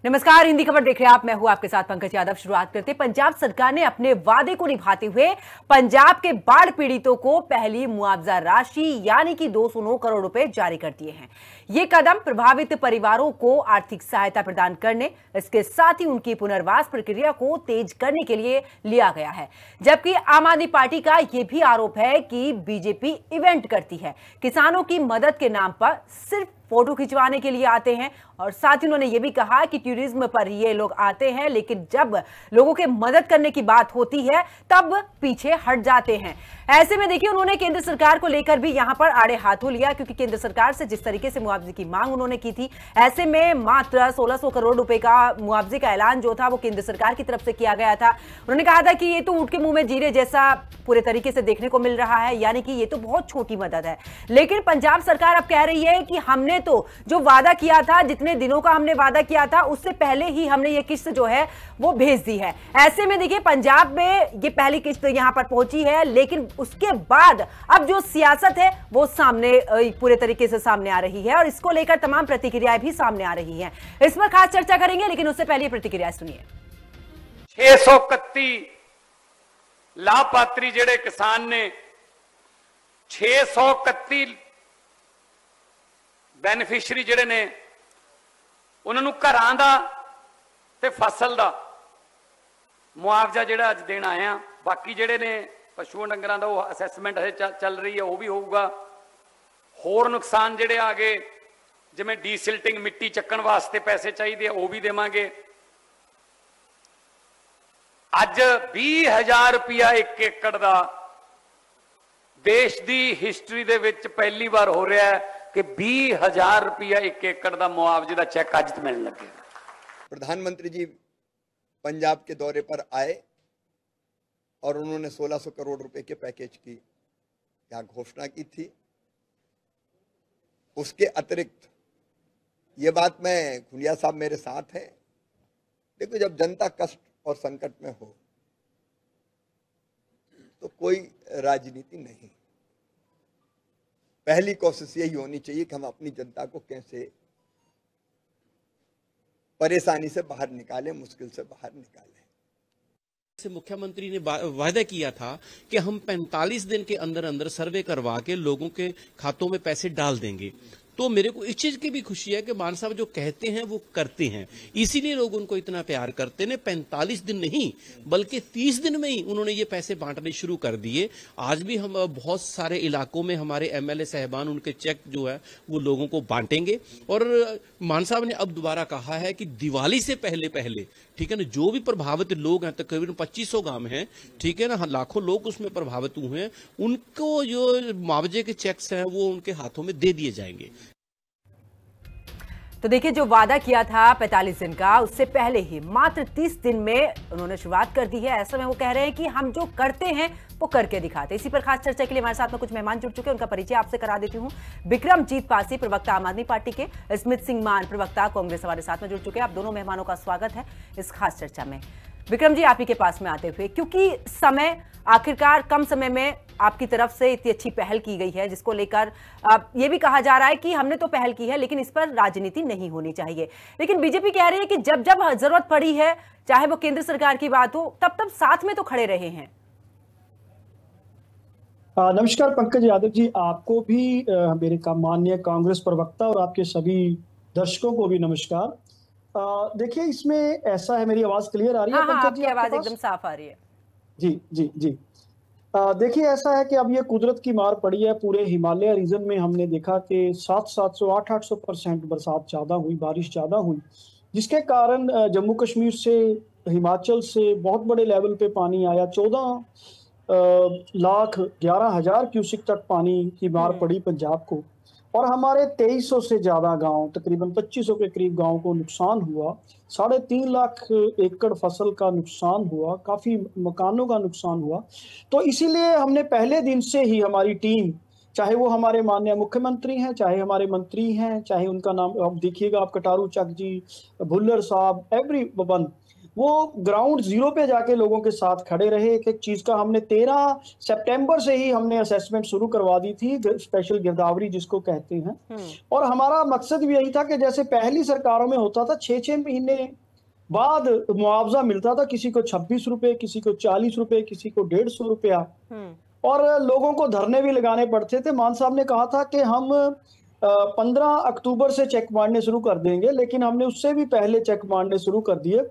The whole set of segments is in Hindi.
नमस्कार, हिंदी खबर देख रहे हैं आप। मैं हूं आपके साथ पंकज यादव। शुरुआत करते पंजाब सरकार ने अपने वादे को निभाते हुए पंजाब के बाढ़ पीड़ितों को पहली मुआवजा राशि यानी कि 209 करोड़ रुपए जारी कर दिए हैं। ये कदम प्रभावित परिवारों को आर्थिक सहायता प्रदान करने, इसके साथ ही उनकी पुनर्वास प्रक्रिया को तेज करने के लिए लिया गया है। जबकि आम आदमी पार्टी का यह भी आरोप है कि बीजेपी इवेंट करती है, किसानों की मदद के नाम पर सिर्फ फोटो खिंचवाने के लिए आते हैं। और साथ ही उन्होंने ये भी कहा कि टूरिज्म पर ये लोग आते हैं, लेकिन जब लोगों के मदद करने की बात होती है तब पीछे हट जाते हैं। ऐसे में देखिए, उन्होंने केंद्र सरकार को लेकर भी यहां पर आड़े हाथों लिया, क्योंकि केंद्र सरकार से जिस तरीके से मुआवजे की मांग उन्होंने की थी, ऐसे में मात्र 1600 करोड़ रुपए का मुआवजे का ऐलान जो था वो केंद्र सरकार की तरफ से किया गया था। उन्होंने कहा था कि ये तो ऊंट के मुंह में जीरे जैसा पूरे तरीके से देखने को मिल रहा है, यानी कि ये तो बहुत छोटी मदद है। लेकिन पंजाब सरकार अब कह रही है कि हमने तो जो वादा किया था, जितने दिनों का हमने वादा किया था, उससे पहले ही हमने ये किस्त जो है वो भेज दी है। ऐसे में देखिए, पंजाब में ये पहली किस्त यहां पर पहुंची है, लेकिन उसके बाद अब जो सियासत है वो सामने पूरे तरीके से सामने आ रही है और इसको लेकर तमाम प्रतिक्रियाएं भी सामने आ रही हैं। इस पर खास चर्चा करेंगे, लेकिन उससे पहले प्रतिक्रिया सुनिए। 631 लाभपात्री जेडे किसान ने 631 बेनिफिशियरी जेडे ने उन्होंने घरां दा ते फसल दा मुआवजा जेड़ा अज देना आए हैं। बाकी जेडे ने पशुओं डंगरां दा वो असैसमेंट हजे चल रही है, वो भी होगा। होर नुकसान जेडे आ गए, जिवें डीसिल्टिंग मिट्टी चक्कण वास्ते पैसे चाहिए, वो भी देवांगे। अज 20,000 रुपया एक एकड़ दा देश दी हिस्टरी दे विच पहली बार हो रहा है कि 20,000 रुपया एक एकड़ दा मुआवजे दा चेक अज मिलने लगे। प्रधानमंत्री जी पंजाब के दौरे पर आए और उन्होंने 1600 करोड़ रुपए के पैकेज की यहाँ घोषणा की थी। उसके अतिरिक्त ये बात, मैं खुलिया साहब मेरे साथ हैं, देखो जब जनता कष्ट और संकट में हो तो कोई राजनीति नहीं, पहली कोशिश यही होनी चाहिए कि हम अपनी जनता को कैसे परेशानी से बाहर निकालें, मुश्किल से बाहर निकालें। मुख्यमंत्री ने वायदा किया था कि हम 45 दिन के अंदर अंदर सर्वे करवा के लोगों के खातों में पैसे डाल देंगे। तो मेरे को इस चीज की भी खुशी है कि मान साहब जो कहते हैं वो करते हैं, इसीलिए लोग उनको इतना प्यार करते हैं। 45 दिन नहीं बल्कि 30 दिन में ही उन्होंने ये पैसे बांटने शुरू कर दिए। आज भी हम बहुत सारे इलाकों में हमारे एमएलए साहबान उनके चेक जो है वो लोगों को बांटेंगे। और मान साहब ने अब दोबारा कहा है कि दिवाली से पहले पहले, ठीक है ना, जो भी प्रभावित लोग हैं, तकरीबन 2500 गांव हैं, ठीक है ना, लाखों लोग उसमें प्रभावित हुए हैं, उनको जो मुआवजे के चेक्स हैं वो उनके हाथों में दे दिए जाएंगे। तो देखिए, जो वादा किया था 45 दिन का, उससे पहले ही मात्र 30 दिन में उन्होंने शुरुआत कर दी है। ऐसे में वो कह रहे हैं कि हम जो करते हैं वो करके दिखाते। इसी पर खास चर्चा के लिए हमारे साथ में कुछ मेहमान जुड़ चुके हैं, उनका परिचय आपसे करा देती हूँ। बिक्रमजीत पासी, प्रवक्ता आम आदमी पार्टी के, स्मित सिंह मान, प्रवक्ता कांग्रेस, हमारे साथ में जुड़ चुके हैं। आप दोनों मेहमानों का स्वागत है इस खास चर्चा में। विक्रम जी, आप ही के पास में आते हुए, क्योंकि समय आखिरकार कम समय में आपकी तरफ से इतनी अच्छी पहल की गई है, जिसको लेकर ये भी कहा जा रहा है कि हमने तो पहल की है लेकिन इस पर राजनीति नहीं होनी चाहिए। लेकिन बीजेपी कह रही है कि जब जब जरूरत पड़ी है, चाहे वो केंद्र सरकार की बात हो, तब तब साथ में तो खड़े रहे हैं। नमस्कार पंकज यादव जी, आपको भी मेरे का माननीय कांग्रेस प्रवक्ता और आपके सभी दर्शकों को भी नमस्कार। देखिए, इसमें ऐसा है, मेरी आवाज क्लियर आ रही है? हाँ, आपकी आवाज एकदम साफ आ रही है। जी जी जी। देखिए, ऐसा है कि अब ये कुदरत की मार पड़ी है। पूरे हिमालय रीजन में हमने देखा कि 700, 800% बरसात ज्यादा हुई, बारिश ज्यादा हुई, जिसके कारण जम्मू कश्मीर से, हिमाचल से बहुत बड़े लेवल पे पानी आया। 14,11,000 क्यूसिक तक पानी की मार पड़ी पंजाब को, और हमारे 2300 से ज्यादा गांव, तकरीबन 2500 के करीब गांव को नुकसान हुआ। 3.5 लाख एकड़ फसल का नुकसान हुआ, काफी मकानों का नुकसान हुआ। तो इसीलिए हमने पहले दिन से ही हमारी टीम, चाहे वो हमारे माननीय मुख्यमंत्री हैं, चाहे हमारे मंत्री हैं, चाहे उनका नाम आप देखिएगा, आप कटारू चक जी, भुल्लर साहब, एवरीवन, वो ग्राउंड जीरो पे जाके लोगों के साथ खड़े रहे। एक एक चीज का हमने 13 सितंबर से ही हमने असेसमेंट शुरू करवा दी थी, स्पेशल गिरदावरी जिसको कहते हैं। और हमारा मकसद भी यही था कि जैसे पहली सरकारों में होता था 6-6 महीने बाद मुआवजा मिलता था, किसी को 26 रुपए, किसी को 40 रुपए, किसी को 150 रुपया, और लोगों को धरने भी लगाने पड़ते थे। मान साहब ने कहा था कि हम 15 अक्टूबर से चेक मारने शुरू कर देंगे, लेकिन हमने उससे भी पहले चेक मारने शुरू कर दिए।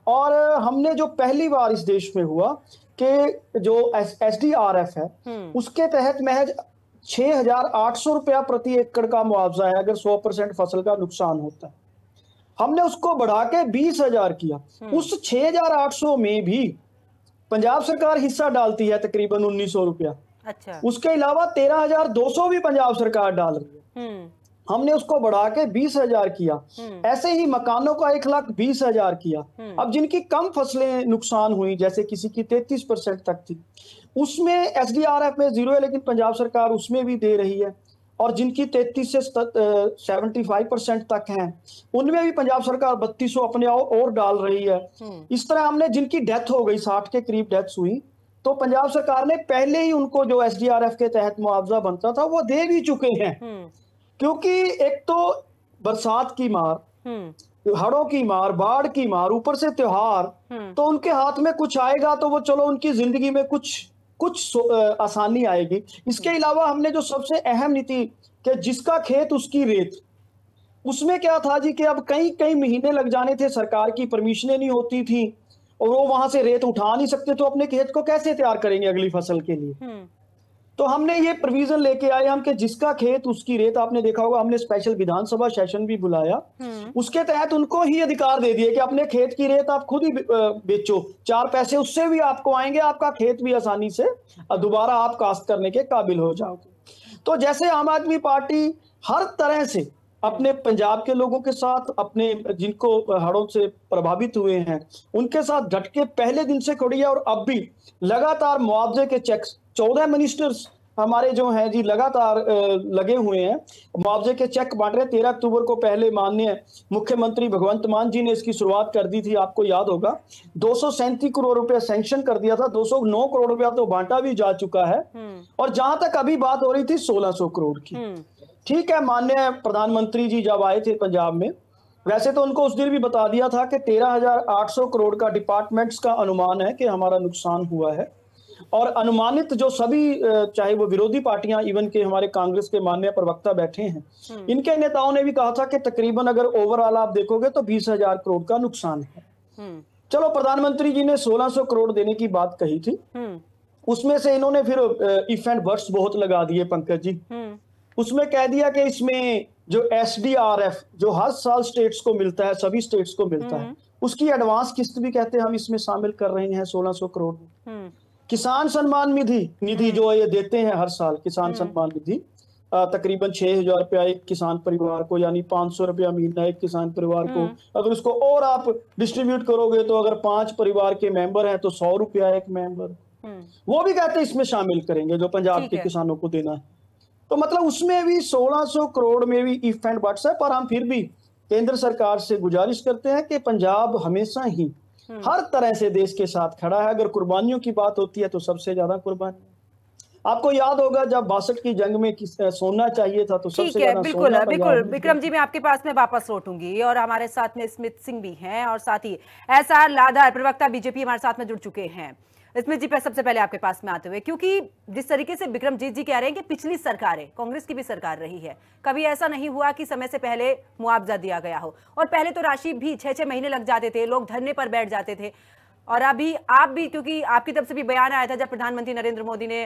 और हमने जो पहली बार इस देश में हुआ कि जो SDRF है उसके तहत महज 6,800 रुपया प्रति एकड़ का मुआवजा है अगर 100% फसल का नुकसान होता है। हमने उसको बढ़ा के 20,000 किया। उस 6,800 में भी पंजाब सरकार हिस्सा डालती है तकरीबन 1,900 रुपया। अच्छा। उसके अलावा 13,200 भी पंजाब सरकार डाल रही है। हमने उसको बढ़ा के 20,000 किया। ऐसे ही मकानों का 1,20,000 किया। अब जिनकी कम फसलें नुकसान हुई, जैसे किसी की 33% तक थी, उसमें SDRF में जीरो है, लेकिन पंजाब सरकार उसमें भी दे रही है। और जिनकी 33 से 75% तक हैं, उनमें भी पंजाब सरकार 3200 अपने और डाल रही है। इस तरह हमने जिनकी डेथ हो गई, 60 के करीब डेथ्स हुई, तो पंजाब सरकार ने पहले ही उनको जो SDRF के तहत मुआवजा बनता था वो दे भी चुके हैं। क्योंकि एक तो बरसात की मार, हड़ों की मार, बाढ़ की मार, ऊपर से त्योहार, तो उनके हाथ में कुछ आएगा तो वो चलो उनकी जिंदगी में कुछ आसानी आएगी। इसके अलावा हमने जो सबसे अहम नीति कि जिसका खेत उसकी रेत, उसमें क्या था जी कि अब कई महीने लग जाने थे, सरकार की परमिशनें नहीं होती थी और वो वहां से रेत उठा नहीं सकते, तो अपने खेत को कैसे तैयार करेंगे अगली फसल के लिए। तो हमने ये प्रोविजन लेके आए हम कि जिसका खेत उसकी रेत। आपने देखा होगा हमने स्पेशल विधानसभा सेशन भी बुलाया, उसके तहत उनको ही अधिकार दे दिए कि अपने खेत की रेत आप खुद ही बेचो, 4 पैसे उससे भी आपको आएंगे, आपका खेत भी आसानी से दोबारा आप काश्त करने के काबिल हो जाओगे। तो जैसे आम आदमी पार्टी हर तरह से अपने पंजाब के लोगों के साथ, अपने जिनको हड़ों से प्रभावित हुए हैं उनके साथ डट के पहले दिन से खड़ी है, और अब भी लगातार मुआवजे के चेक्स 14 मिनिस्टर्स हमारे जो हैं जी लगातार लगे हुए हैं, मुआवजे के चेक बांट रहे। 13 अक्टूबर को पहले माननीय मुख्यमंत्री भगवंत मान जी ने इसकी शुरुआत कर दी थी, आपको याद होगा। 237 करोड़ रुपया सैंक्शन कर दिया था, 209 करोड़ रुपया तो बांटा भी जा चुका है, और जहां तक अभी बात हो रही थी 1600 करोड़ की। ठीक है, माननीय प्रधानमंत्री जी जब आए थे पंजाब में, वैसे तो उनको उस दिन भी बता दिया था कि 13,800 करोड़ का डिपार्टमेंट्स का अनुमान है कि हमारा नुकसान हुआ है। और अनुमानित जो सभी, चाहे वो विरोधी पार्टियां, इवन के हमारे कांग्रेस के माननीय प्रवक्ता बैठे हैं, इनके नेताओं ने भी कहा था कि तकरीबन अगर ओवरऑल आप देखोगे तो 20,000 करोड़ का नुकसान है। चलो, प्रधानमंत्री जी ने 1600 करोड़ देने की बात कही थी, उसमें से इन्होंने फिर इफ एंड बट्स बहुत लगा दिए पंकज जी। उसमें कह दिया कि इसमें जो SDRF जो हर साल स्टेट्स को मिलता है, सभी स्टेट्स को मिलता है, उसकी एडवांस किस्त भी कहते हैं हम इसमें शामिल कर रहे हैं 1600 करोड़ में। किसान सम्मान निधि जो ये देते हैं हर साल, किसान सम्मान निधि तकरीबन 6,000 रुपया एक किसान परिवार को, यानी 500 रुपया महीना एक किसान परिवार को। अगर उसको और आप डिस्ट्रीब्यूट करोगे तो अगर 5 परिवार के मेंबर हैं तो 100 रुपया एक मेंबर, वो भी कहते हैं इसमें शामिल करेंगे जो पंजाब के किसानों को देना है। तो मतलब उसमें भी 1600 करोड़ में भी इफ एंड बट्स है। पर हम फिर भी केंद्र सरकार से गुजारिश करते हैं कि पंजाब हमेशा ही हर तरह से देश के साथ खड़ा है। अगर कुर्बानियों की बात होती है तो सबसे ज्यादा कुर्बानी, आपको याद होगा जब 62 की जंग में सोना चाहिए था तो सबसे ज्यादा बिल्कुल बिल्कुल। विक्रम जी, मैं आपके पास में वापस लौटूंगी, और हमारे साथ में स्मित सिंह भी हैं और साथ ही SR लाधार प्रवक्ता BJP हमारे साथ में जुड़ चुके हैं। स्मित जी, पर सबसे पहले आपके पास में आते हुए, क्योंकि जिस तरीके से विक्रमजीत जी कह रहे हैं कि पिछली सरकारें, कांग्रेस की भी सरकार रही है, कभी ऐसा नहीं हुआ कि समय से पहले मुआवजा दिया गया हो, और पहले तो राशि भी 6-6 महीने लग जाते थे, लोग धरने पर बैठ जाते थे। और अभी आप भी, क्योंकि आपकी तरफ से भी बयान आया था जब प्रधानमंत्री नरेंद्र मोदी ने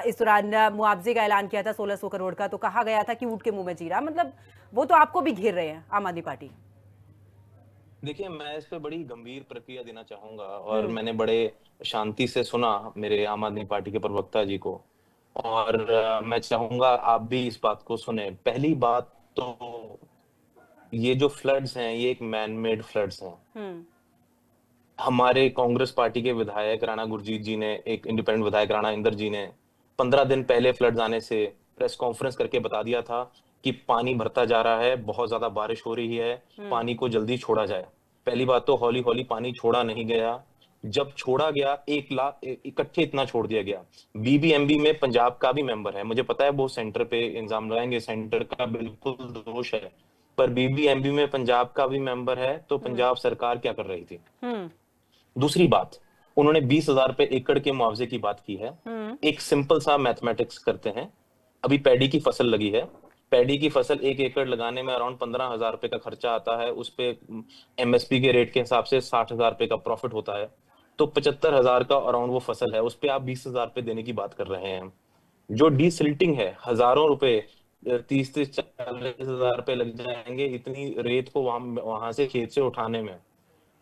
इस दौरान मुआवजे का ऐलान किया था 1600 करोड़ का, तो कहा गया था कि ऊंट के मुंह में जीरा, मतलब वो तो आपको भी घेर रहे हैं आम आदमी पार्टी। देखिए, मैं इस पे बड़ी गंभीर प्रक्रिया देना चाहूंगा, और मैंने बड़े शांति से सुना मेरे आम आदमी पार्टी के प्रवक्ता जी को, और मैं चाहूंगा आप भी इस बात को सुने। पहली बात तो ये जो फ्लड्स हैं ये एक मैन मेड फ्लड्स हैं। हमारे कांग्रेस पार्टी के विधायक राणा गुरजीत जी ने, एक इंडिपेंडेंट विधायक राणा इंदर जी ने 15 दिन पहले फ्लड्स आने से प्रेस कॉन्फ्रेंस करके बता दिया था कि पानी भरता जा रहा है, बहुत ज्यादा बारिश हो रही है, पानी को जल्दी छोड़ा जाए। पहली बात तो हौली हौली पानी छोड़ा नहीं गया, जब छोड़ा गया 1 लाख इकट्ठे इतना छोड़ दिया गया। बीबीएमबी में पंजाब का भी मेंबर है, मुझे पता है वो सेंटर पे इल्जाम लगाएंगे, सेंटर का बिल्कुल दोष है, पर बीबीएमबी में पंजाब का भी मेंबर है, तो पंजाब सरकार क्या कर रही थी? दूसरी बात, उन्होंने 20,000 रुपए एकड़ के मुआवजे की बात की है। एक सिंपल सा मैथमेटिक्स करते हैं, अभी पैडी की फसल लगी है, पैडी की फसल 1 एकड़ लगाने में अराउंड 15,000 रुपए का खर्चा आता है, उस पे एमएसपी के रेट के हिसाब से 60,000 रुपए का प्रॉफिट होता है, तो 75,000 का अराउंड वो फसल है, उस पे आप 20,000 रुपए देने की बात कर रहे हैं। जो डीसिल्टिंग है, हजारों रुपए, 30-40,000 रुपए लग जाएंगे इतनी रेत को वहां से खेत से उठाने में।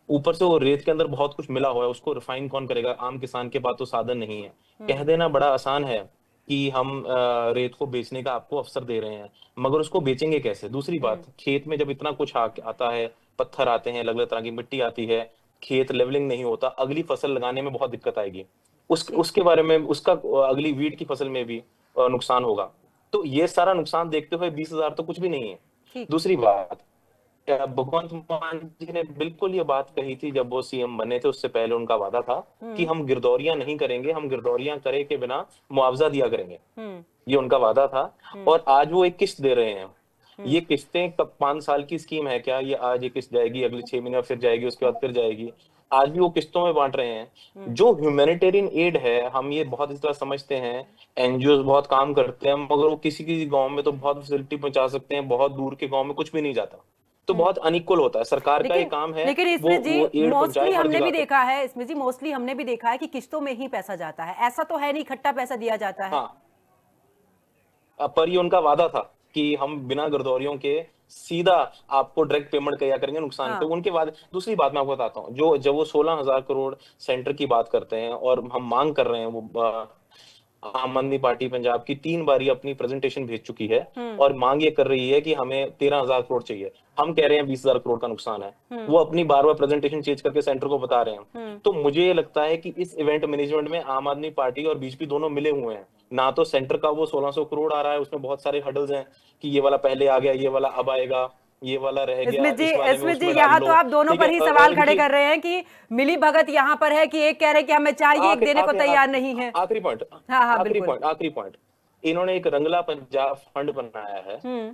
ऊपर से वो रेत के अंदर बहुत कुछ मिला हुआ है, उसको रिफाइन कौन करेगा? आम किसान के पास तो साधन नहीं है। कह देना बड़ा आसान है कि हम रेत को बेचने का आपको अवसर दे रहे हैं, मगर उसको बेचेंगे कैसे? दूसरी बात, खेत में जब इतना कुछ आता है, पत्थर आते हैं, अलग अलग तरह की मिट्टी आती है, खेत लेवलिंग नहीं होता, अगली फसल लगाने में बहुत दिक्कत आएगी, उसके बारे में, उसका अगली वीट की फसल में भी नुकसान होगा। तो ये सारा नुकसान देखते हुए 20,000 तो कुछ भी नहीं है। दूसरी बात, भगवंत मान जी ने बिल्कुल ये बात कही थी जब वो सीएम बने थे, उससे पहले उनका वादा था कि हम गिरदौरियां नहीं करेंगे, हम गिरदौरियां करे के बिना मुआवजा दिया करेंगे, ये उनका वादा था। और आज वो एक किस्त दे रहे हैं। ये किस्तें 5 साल की स्कीम है क्या? ये आज ये किस्त जाएगी, अगले 6 महीने फिर जाएगी, उसके बाद फिर जाएगी, आज भी वो किस्तों में बांट रहे हैं। जो ह्यूमैनिटेरियन एड है, हम ये बहुत इस तरह समझते हैं, एनजीओ बहुत काम करते हैं, मगर वो किसी किसी गांव में तो बहुत फैसिलिटी पहुंचा सकते हैं, बहुत दूर के गांव में कुछ भी नहीं जाता, तो बहुत अनइक्वल होता है। सरकार का ये काम है। लेकिन इसमें जी मोस्टली हमने भी देखा है, इसमें जी मोस्टली हमने भी देखा है कि किस्तों में ही पैसा जाता है, ऐसा तो है नहीं इकट्ठा पैसा दिया जाता है। हाँ, पर ये उनका वादा था कि हम बिना गिरदौरियों के सीधा आपको डायरेक्ट पेमेंट किया करेंगे नुकसान पे, उनके बाद। दूसरी बात मैं आपको बताता हूँ, जो जब वो 16,000 करोड़ सेंटर की बात करते हैं और हम मांग कर रहे हैं, वो आम आदमी पार्टी पंजाब की 3 बारी अपनी प्रेजेंटेशन भेज चुकी है और मांग ये कर रही है कि हमें 13,000 करोड़ चाहिए, हम कह रहे हैं 20,000 करोड़ का नुकसान है, वो अपनी बार-बार प्रेजेंटेशन चेंज करके सेंटर को बता रहे हैं। तो मुझे ये लगता है कि इस इवेंट मैनेजमेंट में आम आदमी पार्टी और बीजेपी दोनों मिले हुए हैं। ना तो सेंटर का वो 1600 करोड़ आ रहा है, उसमें बहुत सारे हडल्स हैं कि ये वाला पहले आ गया, ये वाला अब आएगा, ये वाला रह गया। इसमें जी यहाँ तो आप दोनों पर ही सवाल खड़े कर रहे हैं कि मिली भगत यहाँ पर है कि एक कह रहे हैं कि हमें चाहिए, एक देने को तैयार नहीं है। आखिरी पॉइंट, इन्होंने एक रंगला पंजाब फंड बनाया है।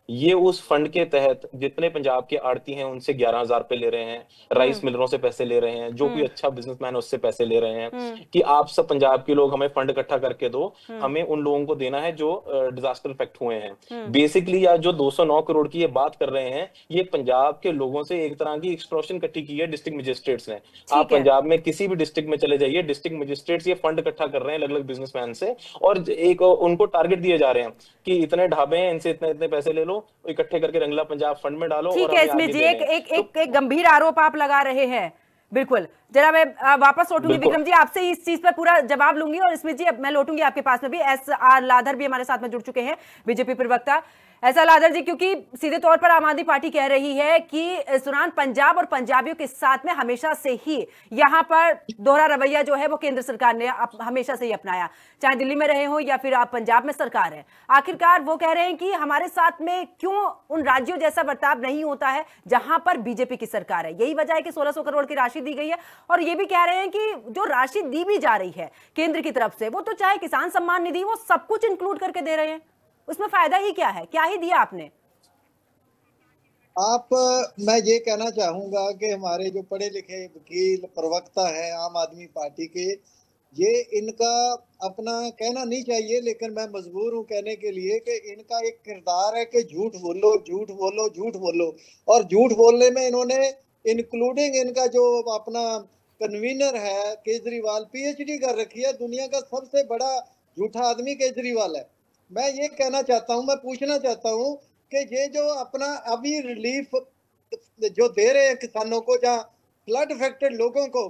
ये उस फंड के तहत जितने पंजाब के आड़ती हैं उनसे 11,000 रुपए ले रहे हैं, राइस मिलरों से पैसे ले रहे हैं, जो कोई अच्छा बिजनेसमैन उससे पैसे ले रहे हैं कि आप सब पंजाब के लोग हमें फंड इकट्ठा करके दो, हमें उन लोगों को देना है जो डिजास्टर इफेक्ट हुए हैं। बेसिकली आज जो 209 करोड़ की ये बात कर रहे हैं, ये पंजाब के लोगों से एक तरह की एक्सटॉर्शन इकट्ठी की है डिस्ट्रिक्ट मजिस्ट्रेट्स ने। आप पंजाब में किसी भी डिस्ट्रिक्ट में चले जाइए, डिस्ट्रिक्ट मजिस्ट्रेट्स ये फंड इकट्ठा कर रहे हैं अलग अलग बिजनेसमैन से, और एक उनको टारगेट दिए जा रहे हैं कि इतने ढाबे हैं, इनसे इतने इतने पैसे ले लो, इकट्ठे करके रंगला पंजाब फंड में डालो। ठीक है, इसमें जी एक गंभीर आरोप आप लगा रहे हैं। बिल्कुल, जरा मैं वापस लौटूंगी विक्रम जी, आपसे इस चीज पर पूरा जवाब लूंगी, और इसमें जी मैं लौटूंगी आपके पास में भी। एस.आर. लाधर भी हमारे साथ में जुड़ चुके हैं, बीजेपी प्रवक्ता। एस.आर. लाधर जी, क्योंकि सीधे तौर पर आम आदमी पार्टी कह रही है कि इस दौरान पंजाब और पंजाबियों के साथ में हमेशा से ही यहाँ पर दोहरा रवैया जो है वो केंद्र सरकार ने हमेशा से ही अपनाया, चाहे दिल्ली में रहे हो या फिर आप पंजाब में सरकार है। आखिरकार वो कह रहे हैं कि हमारे साथ में क्यों उन राज्यों जैसा बर्ताव नहीं होता है जहां पर बीजेपी की सरकार है। यही वजह है कि 1600 करोड़ की राशि दी गई है, और ये भी कह रहे हैं कि जो राशि दी भी जा रही है केंद्र की तरफ से, वो तो चाहे किसान सम्मान निधि, वो सब कुछ इंक्लूड करके दे रहे हैं, उसमें फायदा ही क्या है? क्या ही दिया आपने? मैं ये कहना चाहूंगा कि हमारे जो पढ़े लिखे वकील प्रवक्ता हैं आम आदमी पार्टी के, ये इनका अपना कहना नहीं चाहिए, लेकिन मैं मजबूर हूं कहने के लिए कि इनका एक किरदार है कि झूठ बोलो झूठ बोलो झूठ बोलो, और झूठ बोलने में इन्होंने इंक्लूडिंग इनका जो अपना कन्वीनर है केजरीवाल, पीएचडी कर रखी है। दुनिया का सबसे बड़ा झूठा आदमी केजरीवाल है। मैं ये कहना चाहता हूं, मैं पूछना चाहता हूं कि ये जो अपना अभी रिलीफ जो दे रहे हैं किसानों को, जहाँ फ्लड अफेक्टेड लोगों को,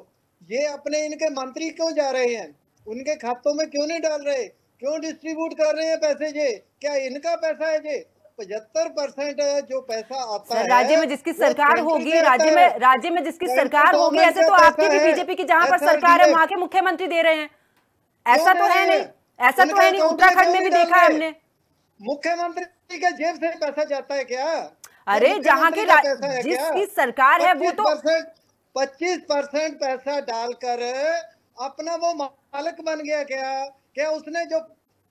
ये अपने इनके मंत्री क्यों जा रहे हैं? उनके खातों में क्यों नहीं डाल रहे? क्यों डिस्ट्रीब्यूट कर रहे हैं पैसे? ये क्या इनका पैसा है? ये 75% जो पैसा आता है राज्य में जिसकी सरकार होगी, राज्य में जिसकी सरकार होगी, ऐसे तो आपकी भी बीजेपी की जहां पर सरकार है वहां के मुख्यमंत्री दे रहे हैं, ऐसा तो है नहीं, ऐसा तो है नहीं। उत्तराखंड में भी देखा है हमने। मुख्यमंत्री के जेब से पैसा जाता है क्या? अरे जहां के जिसकी सरकार है वो तो 25% पैसा डालकर अपना वो मालिक बन गया। क्या उसने जो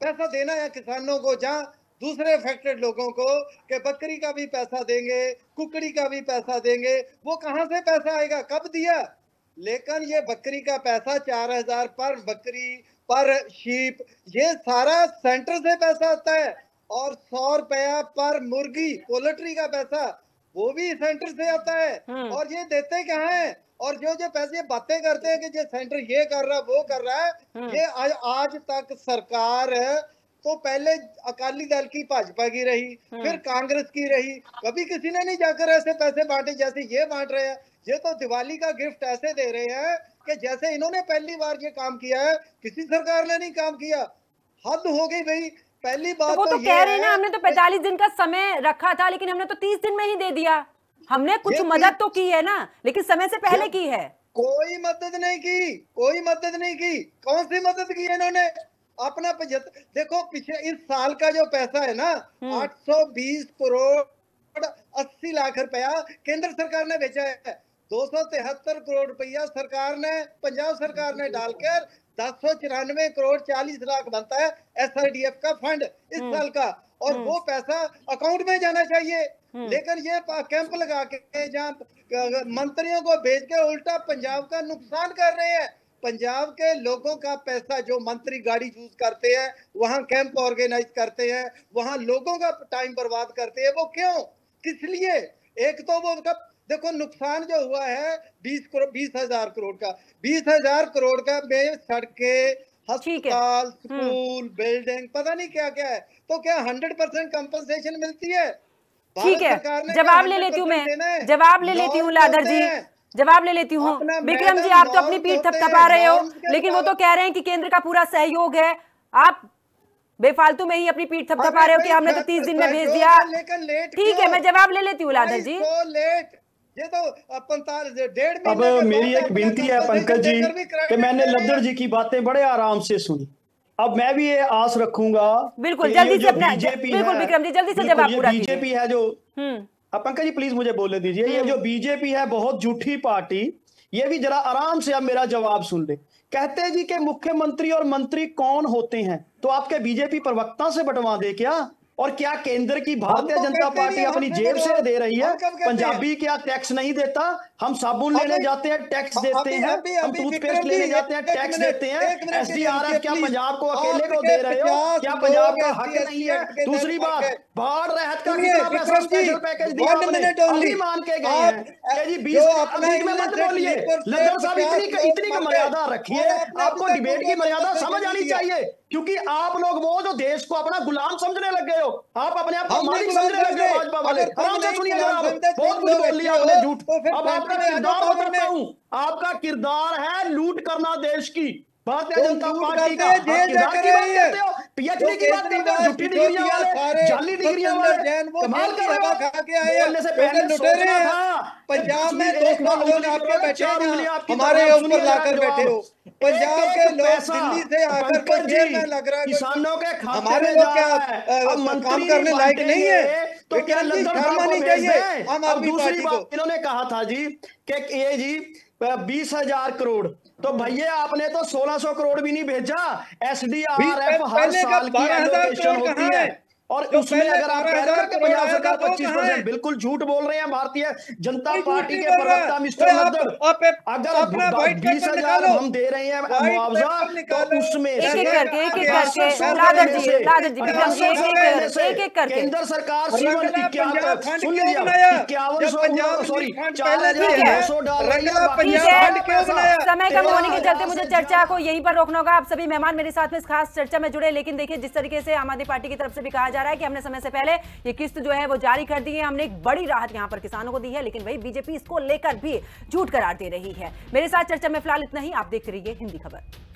पैसा देना है किसानों को, जहां दूसरे अफेक्टेड लोगों को कि बकरी का भी पैसा देंगे, कुकड़ी का भी पैसा देंगे, वो कहां से पैसा आएगा, कब दिया? लेकिन ये बकरी का पैसा 4000 पर बकरी पर शीप, ये सारा सेंटर से पैसा आता है। और 100 रुपया पर मुर्गी पोल्ट्री का पैसा वो भी सेंटर से आता है। और ये देते कहाँ है? और जो पैसे बातें करते हैं कि ये सेंटर ये कर रहा वो कर रहा है, ये आज तक सरकार है तो पहले अकाली दल की भाजपा की रही, फिर कांग्रेस की रही, कभी किसी ने नहीं जाकर ऐसे पैसे बांटे जैसे ये बांट रहे हैं। ये तो दिवाली का गिफ्ट ऐसे दे रहे हैं कि जैसे इन्होंने पहली बार ये काम किया है, किसी सरकार ने नहीं काम किया। हद हो गई भाई। पहली बात तो वो तो कह रहे हैं ना, हमने तो 45 दिन का समय रखा था लेकिन हमने तो 30 दिन में ही दे दिया। हमने कुछ मदद तो की है ना, लेकिन समय से पहले की है। कोई मदद नहीं की, कोई मदद नहीं की। कौन सी मदद की है इन्होंने? अपना देखो पिछले इस साल का जो पैसा है ना 820 करोड़ 80 लाख रुपया केंद्र सरकार ने बेचा है। 273 करोड़ रुपया सरकार ने, पंजाब सरकार ने डालकर 1094 करोड़ 40 लाख बनता है SRDF का फंड इस साल का। और वो पैसा अकाउंट में जाना चाहिए, लेकिन ये कैंप लगा के जहाँ मंत्रियों को भेज के उल्टा पंजाब का नुकसान कर रहे हैं। पंजाब के लोगों का पैसा जो मंत्री गाड़ी यूज करते हैं, वहां कैंप ऑर्गेनाइज करते हैं, वहां लोगों का टाइम बर्बाद करते हैं, वो क्यों, किस लिए? एक तो वो देखो नुकसान जो हुआ है 20,000 करोड़ का, 20,000 करोड़ का में सड़कें, अस्पताल, स्कूल, बिल्डिंग, पता नहीं क्या क्या है। तो क्या 100% कंपनसेशन मिलती है? ठीक है, जवाब ले लेती हूँ मैं, जवाब ले लेती हूँ लादर जी, जवाब ले लेती हूँ। विक्रम जी, आप तो अपनी पीठ थपथपा रहे हो, लेकिन वो तो कह रहे हैं कि केंद्र का पूरा सहयोग है। आप बेफालतू में ही अपनी पीठ थपथपा रहे हो कि हमने तो 30 दिन में भेज दिया। ठीक है, मैं जवाब ले लेती हूँ लादर जी। ये तो 45 अब मेरी एक विनती है पंकज जी कि मैंने लद्दड़ जी की बातें बड़े आराम से सुनी। अब मैं भी ये आस रखूंगा, बिल्कुल जल्दी से अपना, बिल्कुल विक्रम जी जल्दी से जवाब पूरा कीजिए। बीजेपी है जो, अब पंकज जी प्लीज मुझे बोलने दीजिए, ये जो बीजेपी है बहुत झूठी पार्टी, ये भी जरा आराम से अब मेरा जवाब सुन ले। कहते जी कि मुख्यमंत्री और मंत्री कौन होते हैं, तो आपके बीजेपी प्रवक्ता से बंटवा दे क्या? और क्या केंद्र की भारतीय जनता पार्टी अपनी जेब से दे रही है? पंजाबी क्या टैक्स नहीं देता? हम साबुन लेने जाते हैं टैक्स देते हैं, हम टूथपेस्ट लेने जाते हैं टैक्स देते हैं। SDRF क्या पंजाब को अकेले को दे रहे हो? क्या पंजाब का हक नहीं है? दूसरी बात, बाढ़ राहत का कितना पैसा स्पेशल पैकेज दिया आपने? अभी मान के गए हैं कि जी 20 में मत बोलिए। लद्दड़ साहब इतनी मर्यादा रखिए, आपको डिबेट की मर्यादा समझ आनी चाहिए, क्योंकि आप लोग वो जो देश को अपना गुलाम समझने लग गए हो, आप अपने आप को मालिक समझने लग गए हो भाजपा वाले। आराम से सुनिए जनाब, बहुत कुछ बोल लिया आपने झूठ। अब आपका किरदार बताता हूं, आपका किरदार है लूट करना देश की, भारतीय जनता पार्टी का। PhD की बात करते हो, झूठी डिग्रियां वाले, जाली डिग्रियां वाले, कमाल कर रहे हो। बोलने से पहले सोचना था। पंजाब में 200 लोग आपके बैठे हैं, हमारे ऊपर लाकर बैठे हो। पंजाब के लोग दिल्ली से आकर के जेल में लग रहा है, किसानों के खाते हमारे लोग क्या काम करने लायक नहीं है? तो क्या शर्म आनी चाहिए? अब दूसरी बात इन्होंने कहा था जी कि ये जी 20,000 करोड़, तो भैया आपने तो 1600 करोड़ भी नहीं भेजा। SDRF हर साल की एलोकेशन होती है, और उसमें अगर आप कह रहे हो कि पंजाब सरकार 25%, बिल्कुल झूठ बोल रहे हैं भारतीय जनता पार्टी के प्रवक्ता मिस्टर लद्दड़। अगर 20,000 हम दे रहे हैं मुआवजा, तो उसमें केंद्र सरकार सीवन 51,200 डाल रही है। समय कम होने के चलते मुझे चर्चा को यहीं पर रोकना होगा। आप सभी मेहमान मेरे साथ में इस खास चर्चा में जुड़े, लेकिन देखिए जिस तरीके से आम आदमी पार्टी की तरफ से भी कहा जा रहा है कि हमने समय से पहले ये किस्त जो है वो जारी कर दी है, हमने एक बड़ी राहत यहां पर किसानों को दी है, लेकिन वही बीजेपी इसको लेकर भी झूठ करार दे रही है। मेरे साथ चर्चा में फिलहाल इतना ही। आप देखते रहिए हिंदी खबर।